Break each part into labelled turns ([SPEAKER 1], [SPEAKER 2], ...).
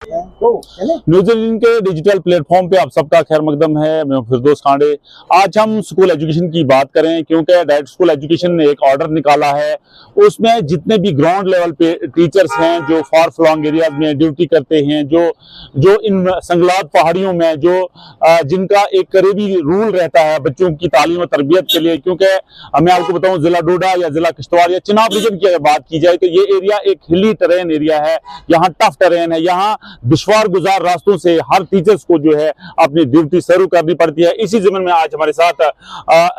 [SPEAKER 1] News 18 के digital platform पे आप सबका खैर मकदम है। मैं फिरदौस खांडे। आज हम स्कूल एजुकेशन की बात करें, क्योंकि डायरेक्ट स्कूल एजुकेशन ने एक ऑर्डर निकाला है। उसमें जितने भी ग्राउंड लेवल पे टीचर्स हैं जो फार फ्लॉन्ग एरियाज में ड्यूटी करते हैं, जो इन संगलात पहाड़ियों में जिनका एक करीबी रूल रहता है बच्चों की तालीम और तरबियत के लिए, क्योंकि मैं आपको बताऊं जिला डोडा या जिला किश्तवाड़ या चिनाब रीजन की अगर बात की जाए तो ये एरिया एक हिली टेरेन एरिया है। यहाँ टफ टेरेन है, यहाँ दुश्वार गुजार रास्तों से हर टीचर्स को जो है अपनी ड्यूटी शुरू करनी पड़ती है। इसी जमीन में आज हमारे साथ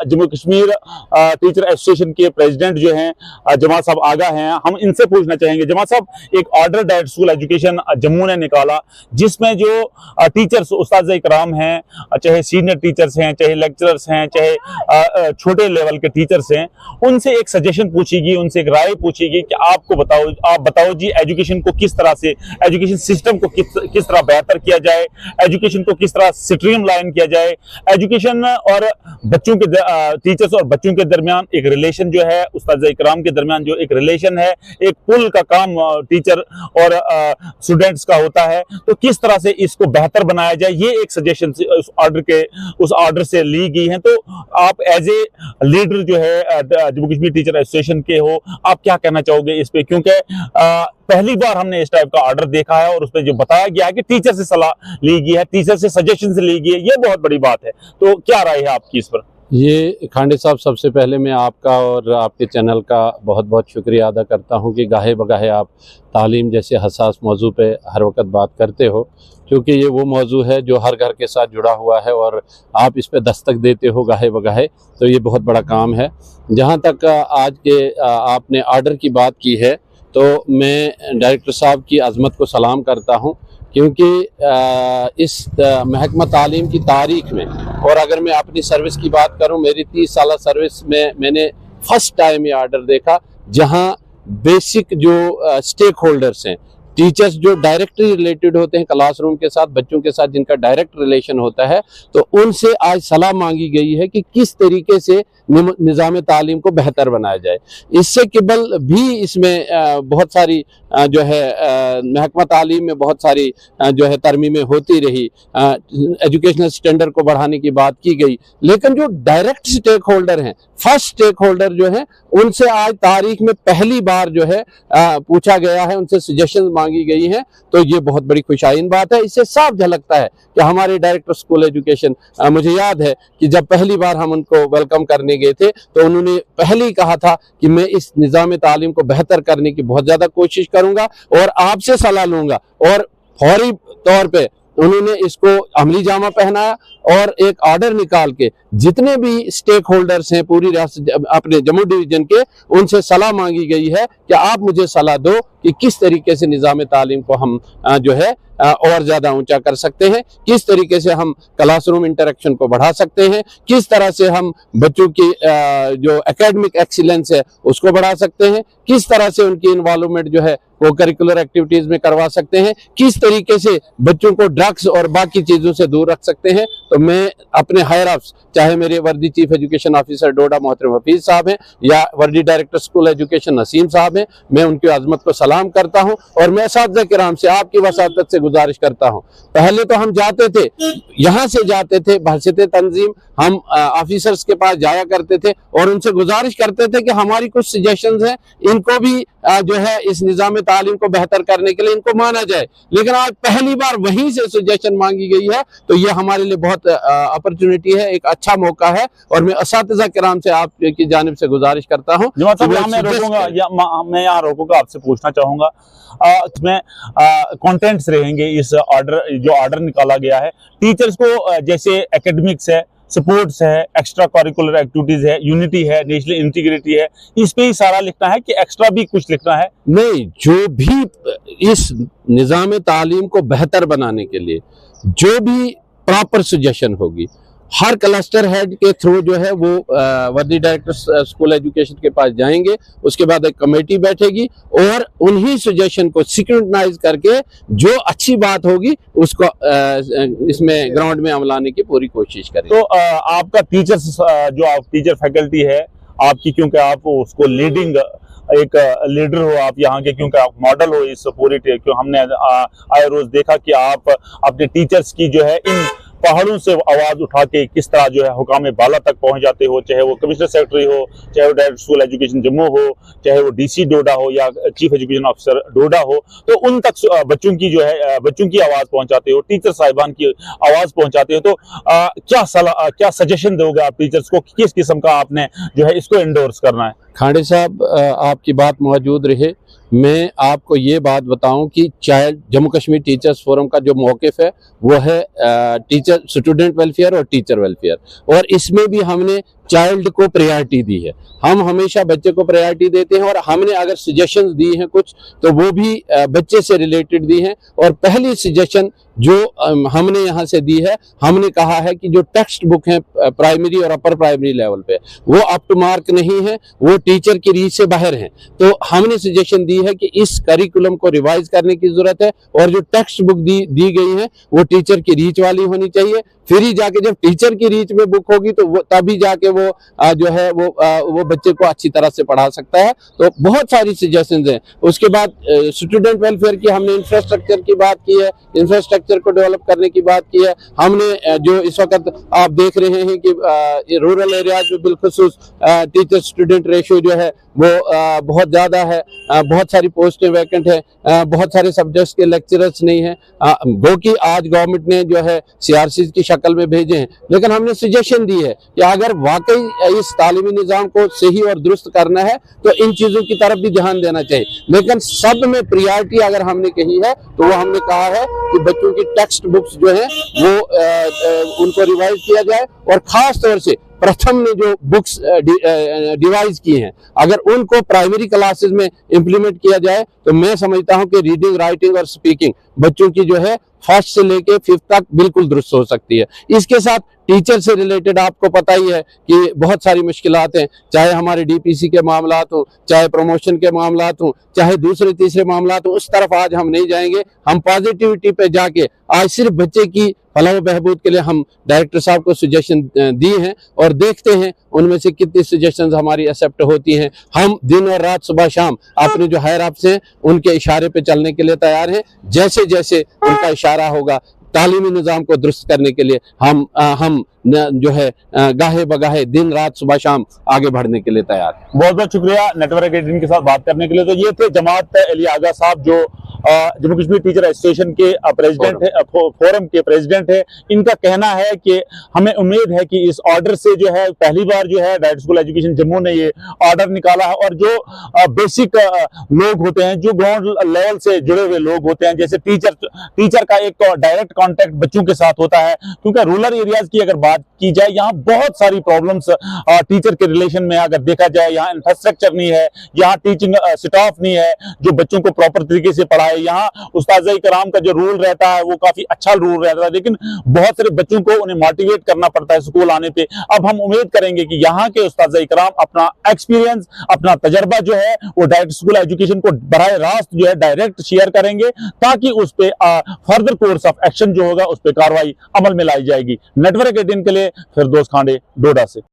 [SPEAKER 1] जम्मू कश्मीर टीचर एसोसिएशन के प्रेसिडेंट जो हैं जमात साहब आगा हैं। हम इनसे पूछना चाहेंगे, जमात साहब, एक order direct school education Jammu ने निकाला जिसमें जो टीचर्स उस्ताद-ए-किराम हैं, चाहे सीनियर टीचर्स हैं, चाहे लेक्चरर्स हैं, चाहे छोटे लेवल के टीचर्स हैं, उनसे एक सजेशन पूछेगी, उनसे एक राय पूछेगी कि आप बताओ जी एजुकेशन को किस तरह से, एजुकेशन सिस्टम को किस तरह बेहतर किया जाए, एजुकेशन को किस तरह स्ट्रीमलाइन किया जाए, एजुकेशन और बच्चों के टीचर्स और बच्चों के दरमियान एक रिलेशन जो है, उस्ताद-ए-किराम के दरमियान जो एक रिलेशन है, एक पुल का काम टीचर और स्टूडेंट्स का होता है, तो किस तरह से इसको बेहतर बनाया जाए, ये एक सजेशन उस ऑर्डर से ली गई है। तो आप एज ए लीडर जो है जम्मू कश्मीर टीचर एसोसिएशन के हो, आप क्या कहना चाहोगे इस पे, क्योंकि पहली बार हमने इस टाइप का ऑर्डर देखा है और उसमें जो बताया गया है कि टीचर से सलाह ली गई है, टीचर से सजेशन से ली गई है, ये बहुत बड़ी बात है। तो क्या राय है आपकी इस पर?
[SPEAKER 2] ये खांडे साहब, सबसे पहले मैं आपका और आपके चैनल का बहुत बहुत शुक्रिया अदा करता हूं कि गाहे बगाहे आप तालीम जैसे हसास मौजू पे हर वक्त बात करते हो, क्योंकि ये वो मौजू है जो हर घर के साथ जुड़ा हुआ है और आप इस पे दस्तक देते हो गाहे बगाहे, तो ये बहुत बड़ा काम है। जहाँ तक आज के आपने ऑर्डर की बात की है, तो मैं डायरेक्टर साहब की अज़मत को सलाम करता हूँ, क्योंकि इस महकमा तालीम की तारीख में, और अगर मैं अपनी सर्विस की बात करूं, मेरी 30 साल सर्विस में मैंने फर्स्ट टाइम ये ऑर्डर देखा जहां बेसिक जो स्टेक होल्डर्स हैं, टीचर्स जो डायरेक्टली रिलेटेड होते हैं क्लासरूम के साथ, बच्चों के साथ जिनका डायरेक्ट रिलेशन होता है, तो उनसे आज सलाह मांगी गई है कि किस तरीके से निज़ाम तालीम को बेहतर बनाया जाए। इससे केवल भी इसमें बहुत सारी जो है महकमा तालीम में बहुत सारी जो है तरमीमें होती रही, एजुकेशनल स्टैंडर्ड को बढ़ाने की बात की गई, लेकिन जो डायरेक्ट स्टेक होल्डर हैं, फर्स्ट स्टेक होल्डर जो है, उनसे आज तारीख में पहली बार जो है पूछा गया है, उनसे सजेशन मांगी गई है। तो ये बहुत बड़ी खुशाइन बात है। इससे साफ झलकता है कि हमारे डायरेक्टर स्कूल एजुकेशन, मुझे याद है कि जब पहली बार हम उनको वेलकम करने गए थे तो उन्होंने पहले ही कहा था कि मैं इस निज़ाम तालीम को बेहतर करने की बहुत ज़्यादा कोशिश करूंगा और आपसे सलाह लूंगा, और फौरी तौर पे उन्होंने इसको अमली जामा पहनाया और एक ऑर्डर निकाल के जितने भी स्टेक होल्डर्स हैं पूरी रियासत अपने जम्मू डिवीजन के, उनसे सलाह मांगी गई है कि आप मुझे सलाह दो कि किस तरीके से निज़ाम तालीम को हम जो है और ज़्यादा ऊंचा कर सकते हैं, किस तरीके से हम क्लासरूम इंटरेक्शन को बढ़ा सकते हैं, किस तरह से हम बच्चों की जो एकेडमिक एक्सीलेंस है उसको बढ़ा सकते हैं, किस तरह से उनकी इन्वॉल्वमेंट जो है वो करिकुलर एक्टिविटीज़ में करवा सकते हैं, किस तरीके से बच्चों को ड्रग्स और बाकी चीज़ों से दूर रख सकते हैं। तो मैं अपने हायर अप्स, चाहे मेरे वर्दी चीफ एजुकेशन ऑफिसर डोडा मोहतरम हफीज साहब हैं या वर्दी डायरेक्टर स्कूल एजुकेशन नसीम साहब हैं, मैं उनकी अजमत को सलाम करता हूं और मैं असातिज़ा-ए-किराम से आपकी वसातत से गुजारिश करता हूं। पहले तो हम जाते थे, यहाँ से जाते थे बहसते तंजीम, हम ऑफिसर्स के पास जाया करते थे और उनसे गुजारिश करते थे कि हमारी कुछ सजेशंस हैं, इनको भी जो है इस निज़ाम तालीम को बेहतर करने के लिए इनको माना जाए। लेकिन आज पहली बार वहीं से सजेशन मांगी गई है, तो ये हमारे लिए बहुत अपॉर्चुनिटी है, एक अच्छा मौका है और मैं असातिज़ा-ए-किराम से आपकी जानिब से गुजारिश करता हूँ।
[SPEAKER 1] मैं यहाँ रोकूंगा, आपसे पूछना चाहूंगा, इसमें कंटेंट्स रहेंगे इस ऑर्डर निकाला गया है। टीचर्स को जैसे एकेडमिक्स है, स्पोर्ट्स है, एक्स्ट्रा करिकुलर एक्टिविटीज है, यूनिटी है, नेशनल इंटीग्रिटी है, इस पे ही सारा लिखना है कि एक्स्ट्रा भी कुछ लिखना है?
[SPEAKER 2] नहीं, जो भी इस निज़ाम तालीम को बेहतर बनाने के लिए जो भी प्रॉपर सजेशन होगी, हर क्लस्टर हेड के थ्रू जो है वो वर्दी डायरेक्टर स्कूल एजुकेशन के पास जाएंगे, उसके बाद एक कमेटी बैठेगी और उन्हीं सजेशन को सिक्वेंटाइज करके जो अच्छी बात होगी उसको इसमें ग्राउंड में अमलाने की पूरी कोशिश करेंगे।
[SPEAKER 1] तो आपका टीचर्स जो आप टीचर फैकल्टी है आपकी, क्योंकि आप उसको लीडिंग एक लीडर हो आप यहाँ के, क्योंकि आप मॉडल हो इस पूरी क्यों हमने आए रोज देखा कि आप अपने टीचर्स की जो है इन पहाड़ों से आवाज उठा के किस तरह जो है हुकाम बाला तक पहुंच जाते हो, चाहे वो कमिश्नर सेक्रेटरी हो, चाहे वो डायरेक्टर स्कूल एजुकेशन जम्मू हो, चाहे वो डीसी डोडा हो या चीफ एजुकेशन ऑफिसर डोडा हो, तो उन तक बच्चों की जो है बच्चों की आवाज पहुंचाते हो, टीचर साहिबान की आवाज पहुंचाते हो। तो क्या सजेशन दोगे आप टीचर्स को, किस किस्म का आपने जो है इसको एंडोर्स करना है?
[SPEAKER 2] खांडे साहब, आपकी बात मौजूद रहे। मैं आपको ये बात बताऊं कि child Jammu Kashmir teachers forum का जो मौक़िफ़ है वो है टीचर स्टूडेंट वेलफेयर और टीचर वेलफेयर, और इसमें भी हमने चाइल्ड को प्रायोरिटी दी है। हम हमेशा बच्चे को प्रायोरिटी देते हैं, और हमने अगर सजेशंस दी हैं कुछ तो वो भी बच्चे से रिलेटेड दी हैं। और पहली सजेशन जो हमने यहाँ से दी है, हमने कहा है कि जो टेक्स्ट बुक हैं प्राइमरी और अपर प्राइमरी लेवल पे वो अप टू मार्क नहीं है, वो टीचर की रीच से बाहर हैं। तो हमने सजेशन दी है कि इस करिकुलम को रिवाइज करने की जरूरत है, और जो टेक्स्ट बुक दी गई है वो टीचर की रीच वाली होनी चाहिए। फिर ही जाके जब टीचर की रीच में बुक होगी तो वो तभी जाके वो जो है वो बच्चे को अच्छी तरह से पढ़ा सकता है। तो बहुत सारी सजेशंस हैं। उसके बाद स्टूडेंट वेलफेयर की हमने इंफ्रास्ट्रक्चर की बात की है, इंफ्रास्ट्रक्चर को डेवलप करने की बात की है। हमने जो इस वक्त आप देख रहे हैं कि रूरल एरियाज में बिलखुसूस टीचर स्टूडेंट रेशियो जो है वो बहुत ज़्यादा है, बहुत सारी पोस्टें वैकेंट है, बहुत सारे सब्जेक्ट्स के लेक्चरर्स नहीं है, गो कि आज गवर्नमेंट ने जो है CRCs की शक्ल में भेजे हैं। लेकिन हमने सजेशन दी है कि अगर वाकई इस तालीमी निज़ाम को सही और दुरुस्त करना है तो इन चीज़ों की तरफ भी ध्यान देना चाहिए। लेकिन सब में प्रियॉरिटी अगर हमने कही है तो वो हमने कहा है कि बच्चों की टेक्स्ट बुक्स जो है वो उनको रिवाइज किया जाए, और ख़ास तौर से प्रथम ने जो बुक्स डिवाइस की हैं अगर उनको प्राइमरी क्लासेस में इम्प्लीमेंट किया जाए तो मैं समझता हूं कि रीडिंग, राइटिंग और स्पीकिंग बच्चों की जो है फर्स्ट से लेके 5th तक बिल्कुल दुरुस्त हो सकती है। इसके साथ टीचर से रिलेटेड आपको पता ही है कि बहुत सारी मुश्किलात हैं, चाहे हमारे DPC के मामलात हो, चाहे प्रमोशन के मामलात हो, चाहे दूसरे तीसरे मामलात हो, उस तरफ आज हम नहीं जाएंगे। हम पॉजिटिविटी पे जाके आज सिर्फ बच्चे की फलाह बहबूद के लिए हम डायरेक्टर साहब को सजेशन दी हैं, और देखते हैं उनमें से कितनी सजेशंस हमारी एक्सेप्ट होती हैं। हम दिन और रात सुबह शाम अपने जो हायर अप्स हैं उनके इशारे पे चलने के लिए तैयार हैं। जैसे जैसे उनका इशारा होगा तालीमी निज़ाम को दुरुस्त करने के लिए हम जो है गाहे बगाहे दिन रात सुबह शाम आगे बढ़ने के लिए तैयार हैं।
[SPEAKER 1] बहुत बहुत शुक्रिया नेटवर्क 18 के साथ बात करने के लिए। तो ये थे जमात अली आगा साहब जो जम्मू कश्मीर टीचर एसोसिएशन के प्रेसिडेंट है, फोरम के प्रेसिडेंट है। इनका कहना है कि हमें उम्मीद है कि इस ऑर्डर से जो है पहली बार जो है डायरेक्टर स्कूल एजुकेशन जम्मू ने ये ऑर्डर निकाला है, और जो बेसिक लोग होते हैं, जो ग्राउंड लेवल से जुड़े हुए लोग होते हैं, जैसे टीचर का एक डायरेक्ट कांटेक्ट बच्चों के साथ होता है, क्योंकि रूरल एरियाज की अगर बात की जाए यहाँ बहुत सारी प्रॉब्लम्स टीचर के रिलेशन में अगर देखा जाए, यहाँ इंफ्रास्ट्रक्चर नहीं है, यहाँ टीचिंग स्टाफ नहीं है जो बच्चों को प्रॉपर तरीके से पढ़ाए, यहाँ उस्ताद कराम का जो रूल रहता है वो काफी अच्छा रूल रहता है, लेकिन बहुत सारे बच्चों को उन्हें मोटिवेट करना पड़ता है स्कूल आने पे। अब हम उम्मीद करेंगे कि यहाँ के उस्ताद कराम अपना एक्सपीरियंस, अपना तजर्बा जो है वो डायरेक्ट स्कूल एजुकेशन को बराह रास्त जो है डायरेक्ट शेयर करेंगे, ताकि उस पे फर्दर कोर्स ऑफ एक्शन जो होगा उस पर कार्रवाई अमल में लाई जाएगी। नेटवर्क 18 के लिए फिरदौस खांडे, डोडा से।